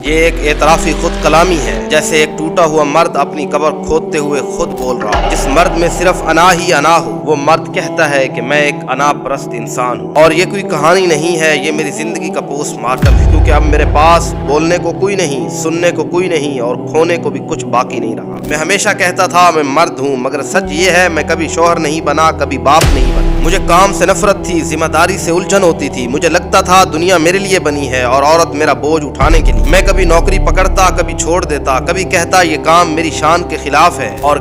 یہ ایک اعترافی خود کلامی ہے، جیسے ایک ٹوٹا ہوا مرد اپنی قبر کھودتے ہوئے خود بول رہا ہو۔ جس مرد میں صرف انا ہی انا ہو، وہ مرد کہتا ہے کہ میں ایک انا پرست انسان ہوں۔ اور یہ کوئی کہانی نہیں ہے، یہ میری زندگی کا پوسٹ مارٹم ہے، کیونکہ اب میرے پاس بولنے کو کوئی نہیں، سننے کو کوئی نہیں، اور کھونے کو بھی کچھ باقی نہیں رہا۔ میں ہمیشہ کہتا تھا میں مرد ہوں، مگر سچ یہ ہے میں کبھی شوہر نہیں بنا، کبھی باپ نہیں بنا۔ مجھے کام سے نفرت تھی، ذمہ داری سے الجھن ہوتی تھی۔ مجھے لگتا تھا دنیا میرے لیے بنی ہے اور عورت میرا بوجھ اٹھانے کے لیے۔ میں کبھی نوکری پکڑتا، کبھی چھوڑ دیتا، کبھی کہتا یہ کام میری شان کے خلاف ہے، اور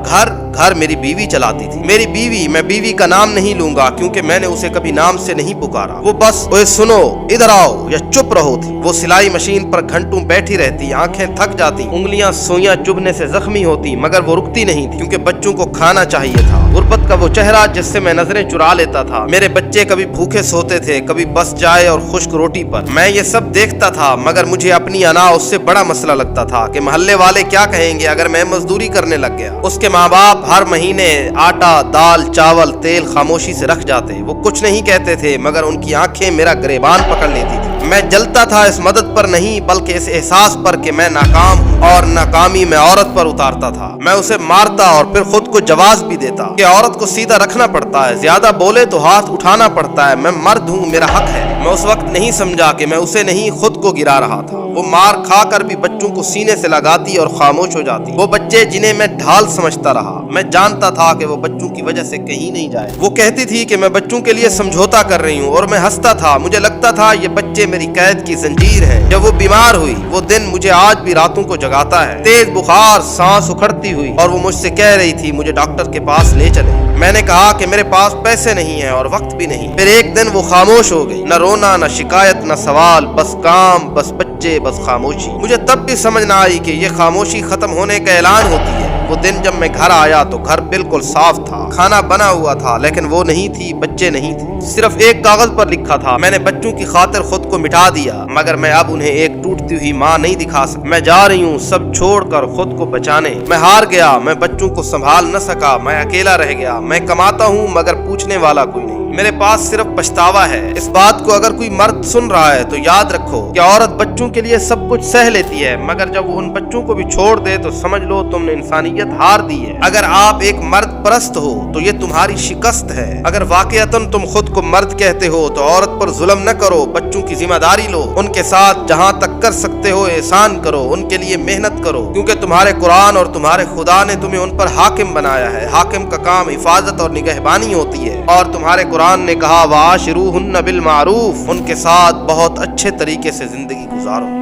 گھر میری بیوی چلاتی تھی۔ میری بیوی، میں بیوی کا نام نہیں لوں گا کیونکہ میں نے اسے کبھی نام سے نہیں پکارا۔ وہ بس اوے سنو، ادھر آؤ یا چپ رہو تھی۔ وہ سلائی مشین پر گھنٹوں بیٹھی رہتی، آنکھیں تھک جاتی، انگلیاں سوئیاں چبھنے سے زخمی ہوتی، مگر وہ رکتی نہیں تھی کیونکہ بچوں کو کھانا چاہیے تھا۔ غربت کا وہ چہرہ جس سے میں نظریں چرا لیتا تھا۔ میرے بچے کبھی بھوکے سوتے تھے، کبھی بس چائے اور خشک روٹی پر۔ میں یہ سب دیکھتا تھا، مگر مجھے اپنی انا اس سے بڑا مسئلہ لگتا تھا کہ محلے والے کیا کہیں گے اگر میں مزدوری کرنے لگ گیا۔ اس کے ماں باپ ہر مہینے آٹا، دال، چاول، تیل خاموشی سے رکھ جاتے۔ وہ کچھ نہیں کہتے تھے، مگر ان کی آنکھیں میرا گریبان پکڑ لیتی تھی۔ میں جلتا تھا اس مدد پر نہیں، بلکہ اس احساس پر کہ میں ناکام ہوں، اور ناکامی میں عورت پر اتارتا تھا۔ میں اسے مارتا اور پھر خود کو جواز بھی دیتا کہ عورت کو سیدھا رکھنا پڑتا ہے، زیادہ بولے تو ہاتھ اٹھانا پڑتا ہے، میں مرد ہوں، میرا حق ہے۔ میں اس وقت نہیں سمجھا کہ میں اسے نہیں خود کو گرا رہا تھا۔ وہ مار کھا کر بھی بچوں کو سینے سے لگاتی اور خاموش ہو جاتی۔ وہ بچے جنہیں میں ڈھال سمجھتا رہا، میں جانتا تھا کہ وہ بچوں کی وجہ سے کہیں نہیں جائے۔ وہ کہتی تھی کہ میں بچوں کے لیے سمجھوتا کر رہی ہوں، اور میں ہنستا تھا۔ مجھے لگتا تھا یہ بچے میری قید کی زنجیر ہے۔ جب وہ بیمار ہوئی، وہ دن مجھے آج بھی راتوں کو جگاتا ہے۔ تیز بخار، سانس اکھڑتی ہوئی، اور وہ مجھ سے کہہ رہی تھی مجھے ڈاکٹر کے پاس لے چلے۔ میں نے کہا کہ میرے پاس پیسے نہیں ہیں اور وقت بھی نہیں۔ پھر ایک دن وہ خاموش ہو گئی، نہ رونا، نہ شکایت، نہ سوال، بس کام، بس بچے، بس خاموشی۔ مجھے تب بھی سمجھ نہ آئی کہ یہ خاموشی ختم ہونے کا اعلان ہوتی ہے۔ وہ دن جب میں گھر آیا تو گھر بالکل صاف تھا، کھانا بنا ہوا تھا، لیکن وہ نہیں تھی، بچے نہیں تھے۔ صرف ایک کاغذ پر لکھا تھا میں نے بچوں کی خاطر خود کو مٹا دیا، مگر میں اب انہیں ایک ٹوٹتی ہوئی ماں نہیں دکھا سکتا۔ میں جا رہی ہوں سب چھوڑ کر خود کو بچانے۔ میں ہار گیا، میں بچوں کو سنبھال نہ سکا، میں اکیلا رہ گیا۔ میں کماتا ہوں مگر پوچھنے والا کوئی نہیں۔ میرے پاس صرف پچھتاوا ہے۔ اس بات کو اگر کوئی مرد سن رہا ہے تو یاد رکھو کہ عورت بچوں کے لیے سب کچھ سہ لیتی ہے، مگر جب وہ ان بچوں کو بھی چھوڑ دے تو سمجھ لو تم نے انسانیت ہار دی ہے۔ اگر آپ ایک مرد پرست ہو تو یہ تمہاری شکست ہے۔ اگر واقعتاً تم خود کو مرد کہتے ہو تو عورت پر ظلم نہ کرو، بچوں کی ذمہ داری لو، ان کے ساتھ جہاں تک کر سکتے ہو احسان کرو، ان کے لیے محنت کرو، کیونکہ تمہارے قرآن اور تمہارے خدا نے تمہیں ان پر حاکم بنایا ہے۔ حاکم کا کام حفاظت اور نگہبانی ہوتی ہے، اور تمہارے قرآن نے کہا وَعَاشِرُوهُنَّ بِالْمَعْرُوفِ، ان کے ساتھ بہت اچھے طریقے سے زندگی گزارو۔